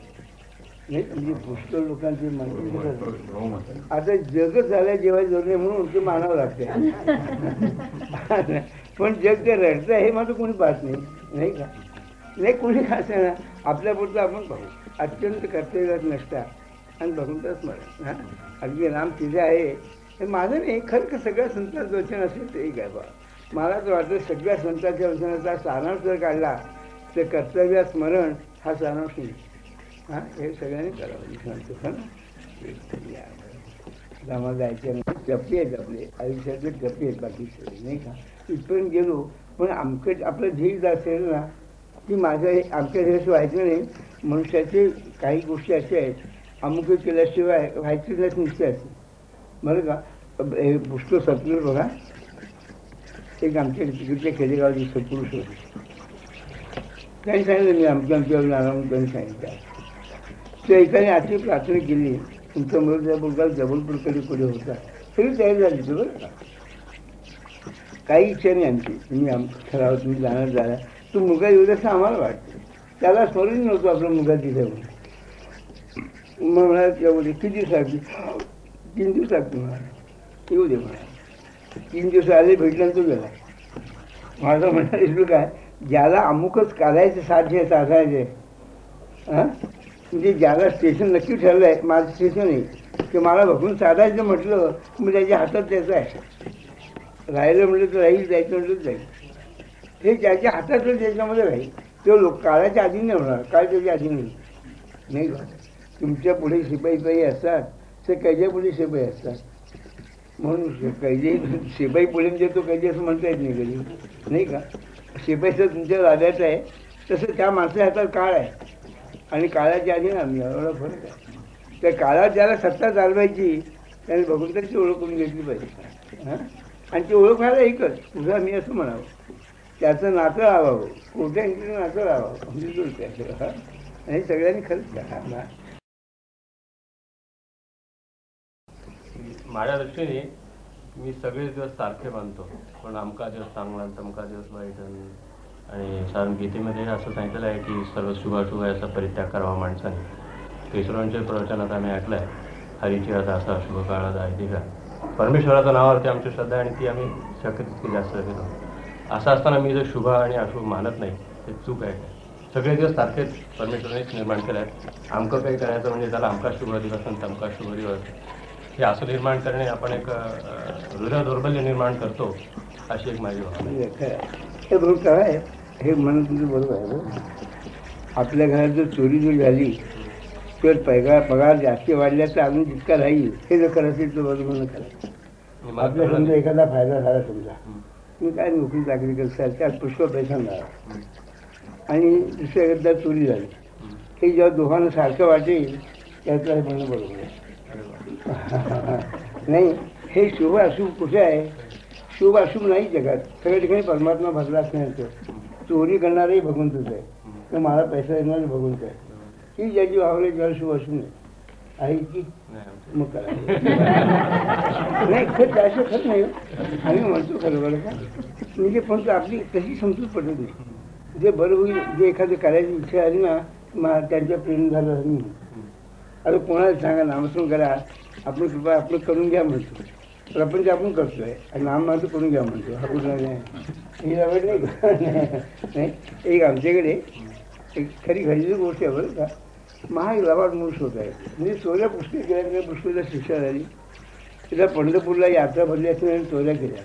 नाही. म्हणजे पुष्कळ लोकांची मानली. आता जगच झालं जेव्हा जरूर म्हणून ते मानावं लागते. पण जग ते रडतं हे मात्र कोणी पाहत नाही का. नाही कोणी खायचं ना आपल्यापुरतं आपण पाहू. अत्यंत कर्तव्यात नसता आणि भगवंता स्मरण. हां अगदी नाम तिथे आहे हे माझं नाही. खरं का सगळ्या संतांचं वचन असेल ते एक आहे बा. मला तर वाटतं सगळ्या संतांच्या वचनाचा सारांश जर काढला तर कर्तव्य स्मरण हा सारांश नाही. हां हे सगळ्यांनी करावं सांगतो. आम्हाला जायचं नाही. टप्पे आहेत आपले आयुष्यातले टप्पे आहेत बाकी सगळे नाही का. इथपर्यंत गेलो पण आपलं धीर जर असेल ना की माझं हे आमच्या ध्येय व्हायचं नाही. मनुष्याचे काही गोष्टी अशा आहेत अमुक केल्याशिवाय व्हायचं नाही निश्चय असेल बरं का. हे पुष्कळ सत्पुरुष बघा, एक आमच्या तिकडच्या खेडेगावची सत्पुरुष होते. त्यांनी सांगितलं मी आमच्या नारायण त्यांनी सांगितलं. त्या एकाने अशी प्रार्थना केली, तुमचा मुलगा जबलपूरकडे पुढे होता, सगळी तयारी झाली होती बरं का. काही इच्छा नाही आमची, तुम्ही ठराव तुम्ही जाणार तो मुलगा येऊ असं आम्हाला वाटतं. त्याला स्मरण नव्हतं आपला मुलगा तिथे म्हणून. मग म्हणाला तेवढे किती दिवसाची, 3 दिवसात तुम्हाला येऊ दे म्हणा. 3 दिवस आले, भेटल्यानं तो गेला. माझं म्हणाल काय, ज्याला अमुकच करायचं साध्य साधायचे, म्हणजे ज्याला स्टेशन नक्की ठरलं आहे, माझं स्टेशन आहे की मला बघून साधायचं म्हटलं मग त्याच्या हातात त्याचं आहे. राहिलं म्हटलं तर राहील, जायचं म्हटलं तर जाईल. हे ज्याच्या हातातलं त्याच्यामध्ये राहील. तो लोक काळाच्या आधी नाही होणार, काळ त्याच्या आधी नाही का. तुमच्या पुढे शिपाई असतात, ते कैद्या पुढे शिपाई असतात. म्हणून कैदी शिपाई पुढे देतो कैदी असं म्हणता येत नाही कधी, नाही का. शिपाईचं तुमच्या राजाचं आहे, तसं त्या माणसाच्या हातात काळ आहे आणि काळाच्या आधी ना आम्ही एवढा फरक आहे. त्या काळात ज्याला सत्ता चालवायची त्याने बघून तरी ती ओळख करून घेतली पाहिजे. आणि ती ओळख व्हायला एकच, तुझं मी असं म्हणावं, त्याचं नातं राहावं, कोट्यांचं नातं राहावं. आणि सगळ्यांनी खरंच करा. माझ्या दृष्टीने मी सगळेच दिवस सारखे मानतो, पण अमका दिवस चांगला तमका दिवस वाईट. आणि कारण गीतेमध्ये असं सांगितलेलं आहे की सर्व शुभाशुभ याचा परित्याग करावा माणसाने. केशवांच्या प्रवचनात आम्ही ऐकलं आहे, हरीची असा शुभ काळात आहे का. परमेश्वराच्या नावावरती आमची श्रद्धा आहे आणि ती आम्ही शक्य तितकी जास्त घेतो. असं असताना मी जर शुभ आणि अशुभ मानत नाही ते चूक आहे. सगळे दिवस सारखेच परमेश्वरानेच निर्माण केले आहेत. आमकं काही करायचं म्हणजे त्याला आमका शुभ दिवस आणि तमका शुभ दिवस हे असं निर्माण करणे आपण एक हृदय दौर्बल्य निर्माण करतो, अशी एक माझी भावना. हे बरोबर काय, हे म्हणून तुमचं बरोबर आहे. आपल्या घरात जर चोरी जर झाली तर पगार जास्त वाढल्या तर अजून जितका राहील, हे जर करत असेल तर बरोबर न करा. आपल्या समजा एखादा फायदा झाला, समजा तुम्ही काय नोकरी चाकरी करताल, त्यात पुष्कळ पैसा मिळाला आणि दुसऱ्या एकदा चोरी झाली, हे जेव्हा दोघांना सारखं वाटेल त्याचं हे म्हणणं बरोबर आहे. नाही, हे शुभ अशुभ कुठे आहे, शुभ अशुभ नाही जगात. सगळ्या ठिकाणी परमात्मा भरला असण्याचं. चोरी करणारही भगवंतच आहे, तर मला पैसा देणारे भगवंत आहे. ही ज्याची वावरे ज्याला शुभ अशुभ नाही आहे की मग करा. नाही खरं त्याचं खरं नाही, आम्ही म्हणतो खरं बरं का. म्हणजे पण आपली तशी समजूत पडत नाही. जे बरं होईल, जे एखादं करायची इच्छा आली ना, त्यांच्या प्रेम झालं असं नाही. आता कोणाला सांगा नामस्मरण करा, आपण कृपा आपलं करून घ्या म्हणतो. प्रपंच आपण करतोय आणि नाम माझं करून घ्या म्हणतो. हा कुठला नाही, ही आवड नाही. एक आमच्याकडे एक खरी घडलेली गोष्ट आहे बरं का. महाग लवाड मूर्स होत आहे, म्हणजे चोऱ्या पुष्कळ केल्या. पुष्कळला शिक्षा झाली. तिला पंढरपूरला यात्रा भरली असते आणि चोऱ्या केल्या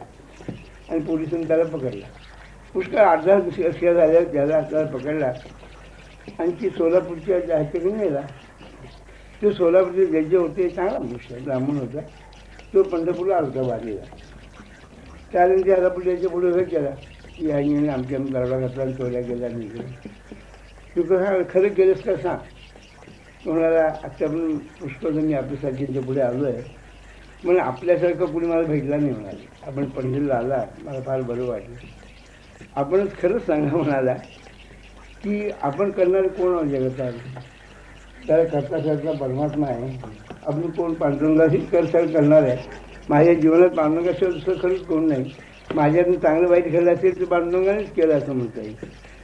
आणि पोलिसांनी त्याला पकडला. पुष्कळ 8-10 शिक्षा झाल्या, त्याला त्याला पकडला आणि ती सोलापूरच्या ह्याच्याकडे नेला. तो सोलापूरचे जड्ज होते, चांगला मनुष्य ब्राह्मण होता. तो पंढरपूरला आला होता वारीला. त्यानंतर त्याला पुढे पुढे हे केला की ह्याने आमच्या दरडा घातला आणि चोऱ्या केल्या नाही. तू कसं खरं केलंस का सांग. कोणाला आत्ता पण पुष्कळ मी आपल्यासारख्यांच्या पुढे आलो आहे, म्हणून आपल्यासारखं पुढे मला भेटला नाही म्हणाले. आपण पंढरीला आला, मला फार बरं वाटलं. आपणच खरंच सांगा म्हणाला की आपण करणारे कोण आहोत जगतात. त्याला करता करता परमात्मा आहे. आपण कोण पांडुरंगाशीच करणार आहे. माझ्या जीवनात पांडुरंगाशिवाय दुसरं खरंच कोण नाही. माझ्यातून चांगलं वाईट केलं असेल तर पांडुरंगानेच केलं असं म्हणता येईल.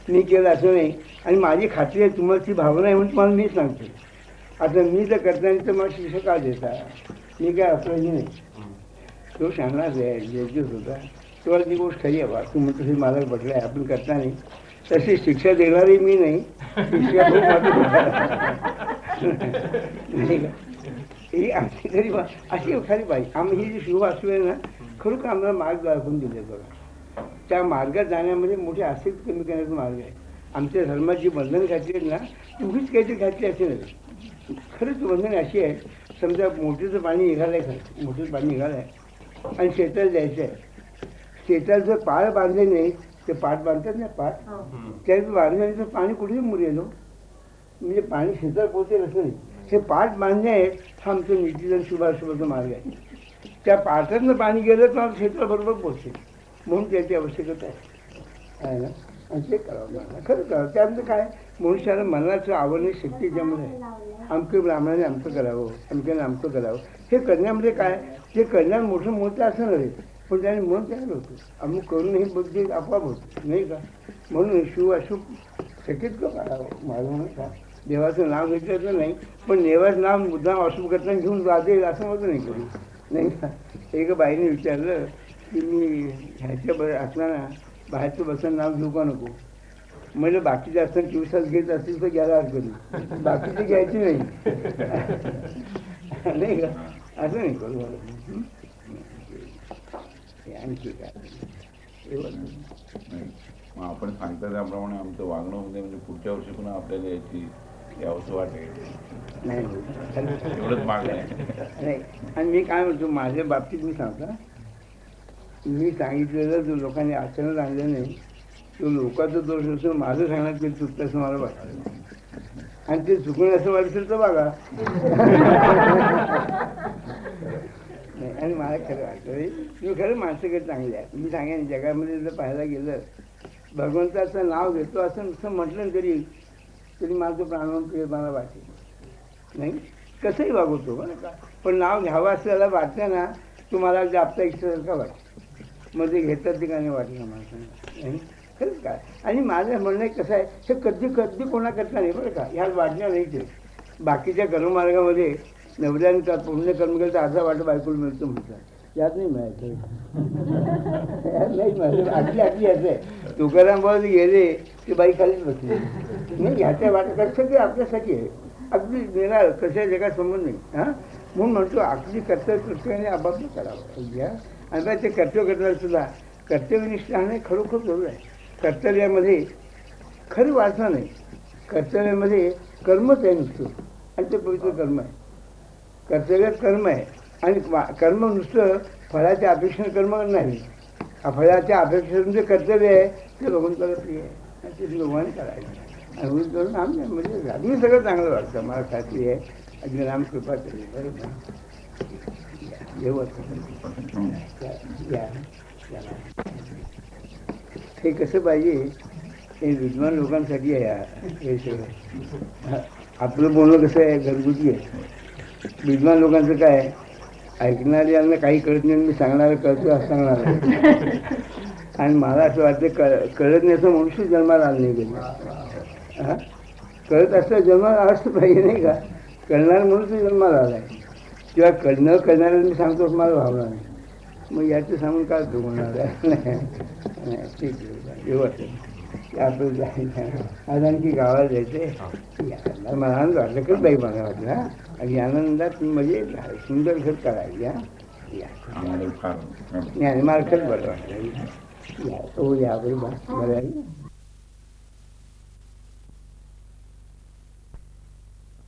मी केलं असं नाही. आणि माझी खात्री आहे तुम्हाला ती भावना आहे म्हणून तुम्हाला मी सांगतो. आता मी जर करताना तर मला शिक्षा का देता, मी काय अपराधी नाही. तो सांगणार आहे जजच होता, तेव्हा ती गोष्ट खरी आहे बा. तू म्हणतो हे मला पटलं आहे, आपण करता नाही. तशी शिक्षा देणारी मी नाही, शिक्षा नाही का. ही आमची तरी अशी एखादी पाहिजे. आम्ही ही जी शुभ असू आहे ना, खरोखर आम्हाला मार्ग दाखवून दिले बघा. त्या मार्गात जाण्यामध्ये मोठे आसक्त कमी करण्याचा मार्ग आहे. आमच्या धर्मात जी बंधनं घातली आहेत ना, तुम्हीच काहीतरी घातली असेल. खरंच बंधन अशी आहे, समजा मोठीचं पाणी निघालं आहे, खरं मोठीचं पाणी निघालं आहे आणि शेताला जायचं आहे. शेतात जर पाळ बांधले नाही, ते पाट बांधतात ना पाट, त्यात बांधल्याने तर पाणी कुठेही मुर येतो, म्हणजे पाणी शेतात पोहोचेल असं नाही. हे पाट बांधणे हा आमचं नीतीचा शुभाशुभाचा मार्ग आहे. त्या पाटातनं पाणी गेलं तर क्षेत्राबरोबर पोचेल, म्हणून त्याची आवश्यकता आहे ना. आणि ते करावं मला खरं करावं. त्यामध्ये काय मनुष्याला मनाचं आवडणे शक्ती ज्यामुळे आहे. आमच्या ब्राह्मणाने आमचं करावं, आमच्याने आमचं करावं, हे करण्यामध्ये काय ते करण्यात मोठं मोठं असं नव्हे, पण त्याने मन तयार होतं. अमुक करून ही बुद्धी आपोआप होती नाही का. म्हणून शिव अशुभ शक्यत का करावं माझं म्हणत का देवाचं नाव घेतलं तर नाही, पण देवाचं नाव मुद्दाम अशुभ करताना घेऊन जाते असं होतं नाही कधी नाही का. एका बाईने विचारलं की मी ह्याच्या असताना बाहेरचं बसून नाव घेऊ का नको. म्हणजे बाकीचे असताना दिवसात घेत असतील तर घ्यायला हरकत नाही, बाकीचे घ्यायची नाही नाही का. असं नाही करू मला. आणखी काय मग आपण सांगता त्याप्रमाणे आमचं वागणं होते, म्हणजे पुढच्या वर्षी पुन्हा आपल्याला यावंसं वाटेल नाही एवढंच मागणं आहे. नाही. आणि मी काय म्हणतो माझ्या बाबतीत मी सांगता, मी सांगितलेलं जो लोकांनी आचरणात आणलं नाही तो लोकांचा दोष असून माझं सांगण्यात ते चुकतं असं मला वाटतं. आणि ते चुकून असं वाटतं तर बघा. नाही. आणि मला खरं वाटतं तुम्ही खरं माणसं चांगली आहे. मी सांगेन जगामध्ये जर पाहायला गेलं भगवंताचं नाव घेतो असं नुसतं म्हटलं तरी माझं प्राणवंत मला वाटेल नाही. कसंही वागवतो बरं का, पण नाव घ्यावं असं त्याला वाटतं ना तुम्हाला जे आपल्या इच्छासारखं वाटतं मग ते घेतात ते का नाही वाटलं माणसांना नाही. खरंच काय. आणि माझं म्हणणं कसं आहे हे कधी कधी कोणा करता नाही बरं का. ह्या वाटण्या नाही ते बाकीच्या कर्ममार्गामध्ये नवऱ्याने का पूर्ण कर्म केलं तर अर्धा वाटा बायकोला मिळतो म्हणतात, यात नाही मिळायचं. यात नाही मिळायचं. आटली याचं आहे. तुकाराम बाबा गेले ते बाई खालीच बसली नाही. ह्याच्या वाटा कसं ते आपल्यासाठी आहे अगदी देणार कशा जगात संबंध नाही. हां म्हणून म्हणतो आपली कर्तव्याने आबाद करावं घ्या. आणि बा ते कर्तव्य करताना सुद्धा कर्तव्यनिष्ठ राहणे खरोखर जरूर आहे. कर्तव्यामध्ये खरी वासना नाही, कर्तव्यामध्ये कर्मच आहे नुसतं आणि ते पवित्र कर्म आहे. कर्तव्यात कर्म आहे आणि कर्म नुसतं फळाच्या अपेक्षेनं कर्म नाही. फळाच्या अपेक्षेनं जे कर्तव्य आहे ते भगवंताला प्रिय आहे आणि ते लोकांनी करायचं. आणि करून आम्ही म्हणजे अगदी सगळं चांगलं वाटतं मला खात्री आहे. अगदी राम कृपा तरी बरोबर हे कसं पाहिजे हे विद्वान लोकांसाठी आहे. हे सगळं आपलं बोलणं कसं आहे घरगुती आहे. विद्वान लोकांचं काय ऐकणारे यांना काही कळत नाही, मी सांगणार कळतो असं सांगणार आहे. आणि मला असं वाटतं कळत नाही असं मनुष्य जन्माला आलं नाही गेलं. हां कळत असं जन्माला असं पाहिजे नाही का. कळणार म्हणून तो जन्माला आला आहे किंवा न कळणाऱ्याला मी सांगतो असं मला भावना नाही. मग याचं सांगून काय होणार आहे. नाही ठीक आहे एवढं आपलं जायचं. आज आणखी गावाला जायचं मला आनंद वाटलं खरं बाई मला वाटलं. आणि आनंदात म्हणजे सुंदर घर करायला या मला खरंच बरं वाटलं. या बरोबर बरं